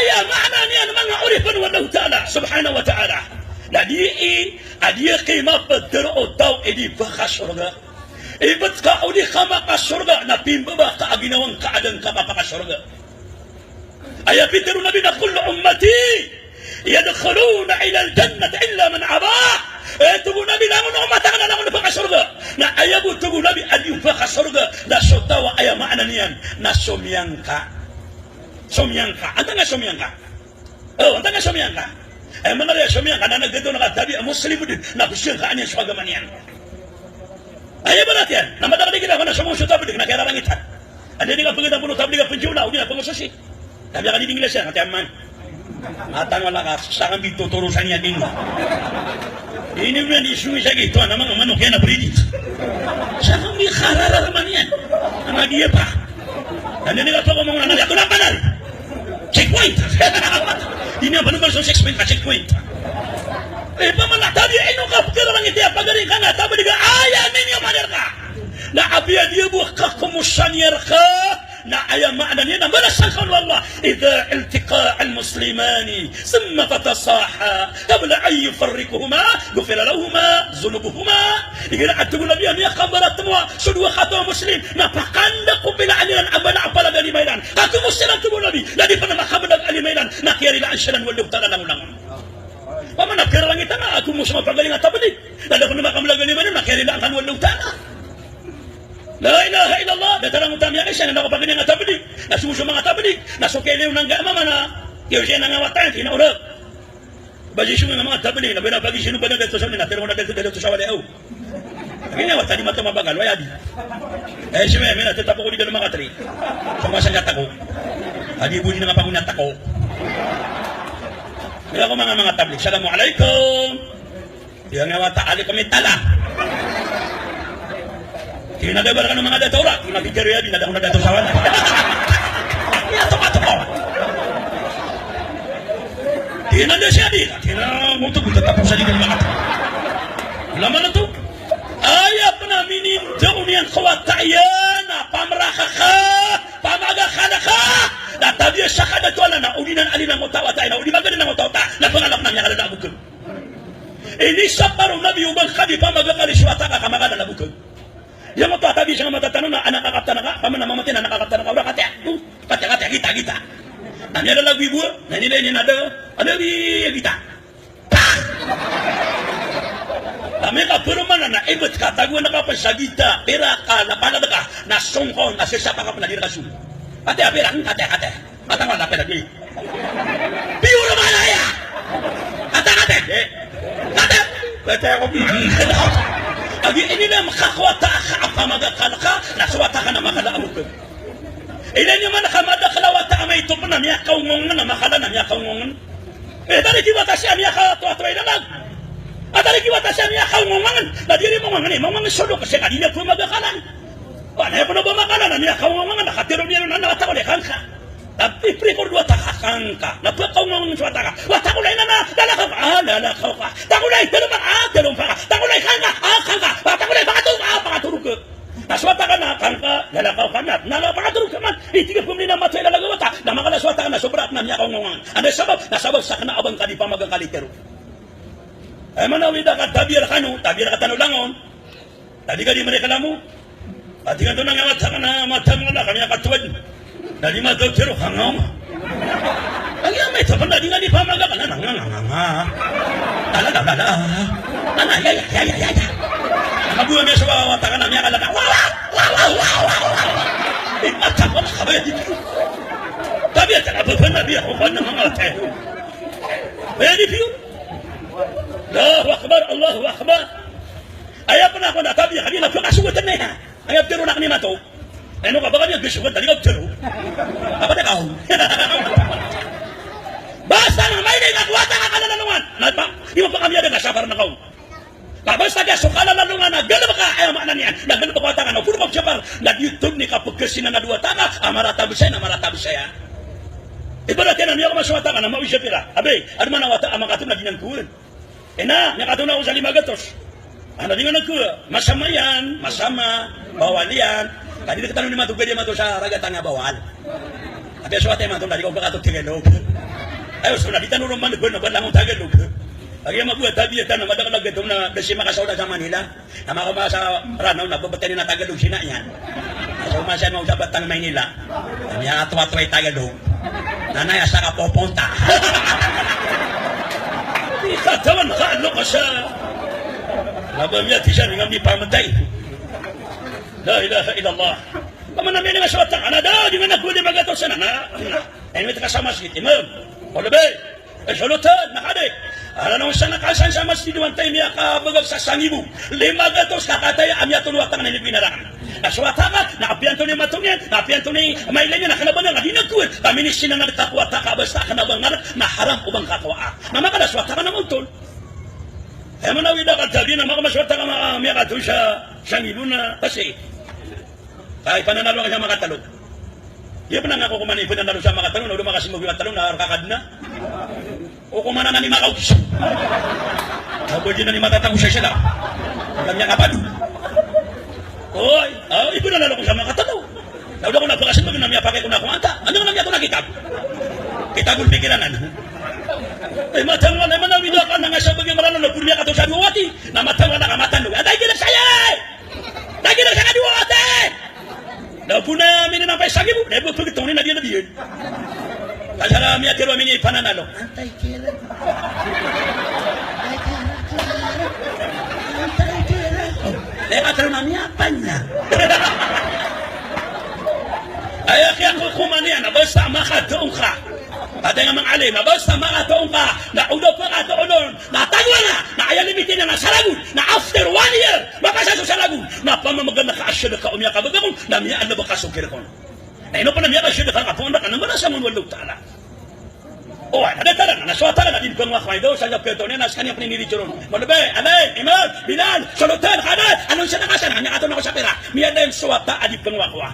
ayah maknanya mengurifkan Allah Ta'ala subhanahu wa ta'ala. Jadi adia qimah bedro tau edi bakha surga. Ibat ka udi khama ka surga na pimba ka aginawang kaadang ka ka surga. Ayah bitiru nabi na kullu ummati yadkhuluna ila al-jannah illa man abah. Tubuh nabi langun umat na langun bakha surga. Na ayabu tubuh nabi adi bakha surga na sotawa ayah maknanya na somyangka. Somyangka. Anta nga somyangka? Oh, anta nga somyangka? Mana dia somyangka na nagdito na katabi muslim din na bisyan ka anya sa agamanian. Ayah berartian, nama dah kita kena semua sudah beli, nak kira langit. Ada ni kan pengen pun tak beli kan penjuna, udah pengususi. Tapi kalau di Inggris ya, nanti aman. Matang wala ka, sangat bito turusannya ding. Ini bukan isu saya gitu, nama mana kena beri. Sangat mikharar manian, nama dia pak. Dan ini kalau ngomong anak itu apa nar? Checkpoint. Ini apa numpang checkpoint, checkpoint. Pemana tadi eno ka pagkira lang iti pagaring ka na tabi diga aya ninyo maner ka na abiya dia buah ka kumusanyer ka na aya makna niya na malasakan wallah idha iltiqa al-muslimani thumma fatasaha qabla an yufarriquhuma ghufira lahuma dhunubuhuma igina atubu nabiya niya kabarat mo sudwa khato muslim na pakanda ko pinaanan abana apala gali maidan aku muslim tubu nabi ladi pa na makabadag alimaidan na kiyari la ansyalan walub tala langulangon. Paman nakira lang ita na ako mo sa mapagaling at tabadig. Dada ko na makamalagali man yun, nakira lang ang walong tana. La ilaha illallah. Datarang utami ang isya na nakapagaling at tabadig. Nasuso mga tabadig. Nasukelew ng gaama na. Kaya siya nangawatayan, kinaurap. Bajisyo nga mga tabadig. Nabi na bagisyo ba na dito sa nila. Pero mo na dito sa walayaw. Ginawa, tadi mata mabagal. Wayadi. Siya may natatapo ko dito ng mga tri. Sumasanggat ako. Adi budi na nga pangunat ako. Kaya ko mga tablik, Assalamualaikum. Yang nga taali kami tala. Kinadabar ka ng mga datora. Kinabigyan rin, dinadako na dato sawan. Kinatok-atok ko. Kinada siya di. Kinamutok, tatapos sa di ng mga ito. Laman na ito. Ayap na minindaw niyang kawatayan. Pamraka ka. Pamagaka na ka. Natabi siya ka na tuwala na ulinan alin ang utawa tayo na ulinan ganin ang utawa tayo na pangalap na niya ka na nabukod. Ini sa parang nabi ubang kami pa magkakariswata ka kamakana nabukod. Yang utawa tabi siya nga matatanong na anak kakapta na ka, paman na mamatay na nakakapta na ka, udah kata kita. Nanya ada lagu ibu, nanya dia ada di kita. Kami ka perumahan na ibut kata gue nakapasagita, pera ka, napalad ka, nasongkon, nasisapa ka pala dirakasun. Ate, matang wala pa lagi. Piyura malaya! Ate! Ako agi ini na makakwata ka, apamagakala ka, naswata ka na makalaabot ko. Ilan yung man nakamada kalawata amay ito pa na niya kaungongan na makala na niya kaungongan. Tari kiwata siya niya katuwatoy na lag. Tari kiwata siya niya kaungongan. Nadiri mo mga solo kasi kanina po magakalan. Panay pa na ba makala na niya kaungongan nakatiro niya na nakatawali kangka. Tapi prikor dua takakangka. Napakaw ng suwata ka. Watakulay na lalakaw ka. Lalakaw ka. Takulay, talong pa ka. Takulay kangka. Kangka. Takulay, pakatulog ka. Naswata ka na, kangka. Lalakaw ka na. Pakatulog ka man. Itigil pumili na matay lalagawata. Na makalaswata ka na, sobrat na niya kaungongan. Ano sabab? Nasabab sa kana abang ka di pa magkakalitero. Ay manawida ka, tabir ka tanulangon. Tadi ka di mereka mo. Pati ka doon ang mata ka na mata mo na kami nakatuwad. Dali madotero hangong. Ang yamay tapon dali nga di pamaga ka na nanganganga. Dala. Ana ya. Nakabuha niya sa wawata ka na niya kalaka. Wow. Mata ko na kabaya di. Tabi at nababan na biya ko pa ng mga tayo. Kaya di piyo. Allahu Akbar. Ayaw pa na ako na tabi kanina ko kasuwatan na yan. Ayaw tiro na kanina to. Ano ka ba kanya gusto ko? Dali ka tiro. Apa na kahon? Basta na may nagwata ka kalalungan. Di mo pa kami ada kasapar na kahon. Basta kaya sukala lalungan na gano'n ka ayaw maanan yan. Na gano'n ka wata ka na. Puro ka siyapar. Nag-YouTube ni kapag kasinan na duwa taka. Amaratabi saya. Ibarat yan na niya ka maswata ka na mawis siya pira. Abe, ano man ang wata ang makatong na ginangkuhan. Nakatong na ako sa 5 gatos. Ano din nga nagkuha? Masama, bawal yan. Kaya dito katanong ni Matugay di mato sa ragatang nga bawal. Tapi suatu yang mantul dari kau berkata Tagalog. Ayo sudah di tanurong man benar benar Tagalog. Lagi yang mabuhat tabi ito na madagalag ito na besi makasaw sa Manila. Na makamasa ranaw na babateri na Tagalog sina yan. So masan mo sa Batang Maynila. Kami atwa-atwa Tagalog. Nanay asa ka pupunta. Ikatawan nakaano ka sa labamya tisan ng aming pamatay. La ilaha illallah. Pamanami nga sa watang anada, di nga nagpuli magato sa nana. Ay may kasama sa itimam. Olabay, sulutan, nakadik. Ala nung sa nakasan sa masjid wantay niya kabagag sa sangibu. 5 gatos kakataya amya tulwatang na nilipinarangan. Naswataka, naapian to ni matungyan, naapian to ni mailanya na kanabanang na dinagkuin. Kami ni sinang nagtakwata kabasta kanabangan na haram ubang kakwa. Mama ka naswataka na muntol. Kaya manawid ka tabi na makamaswataka maamya ka to sa sangibu na kasi. Kaya pananalo ka siya makatalog. Iya pa na ako kumanin pananalo siya makatalog, na lumakas mo yung talong na kakad na. O kumana na ni Makaus. Kapag yun na ni matatang siya sila. Alam niya kapado. Oy, ibu na lalo ko sa mga katanaw. Nauda ko nagpakasin mag namya pakai ko na kumanta. Ano nga namya ko nakitab? Kitabul pikiranan. Ay matangwa naman ang video ka na nga siya bagay marano na purya ka to sa duwati. Na matangwa na kamatan. Atay kinag saya! Atay kinag sa duwati! Napuna minin ang paisagi mo. Nebo pagkitong ni nabiyan na biyan. Kasara miya tiro mini pananalo. Antay kira. Antay kira. Atro na miya panya. Ay kaya ko kumaniya na basta makatoong ka. At nga mga alim, na basta makatoong ka, na udo pa katoon, na tagwa na, na ayalimitin na salagun, na after 1 year, makasaso salagun, na pamamagan na kaasya na kaumya kabagakon, na miya ano ba kasukir ko. Na ino pa na miya kaasya na kakapundak, na naman sa mga walong tala. O, ada tala na, naswata na, din ko mga kway daw, sa Japeto niya, nas kanya paninirichuron. Malabe, alay, imam, bilal, sulutan, kanal, anong siya nakasan, hanya ato na ko sa pera, miya na yung swata, adip ko mga kwa.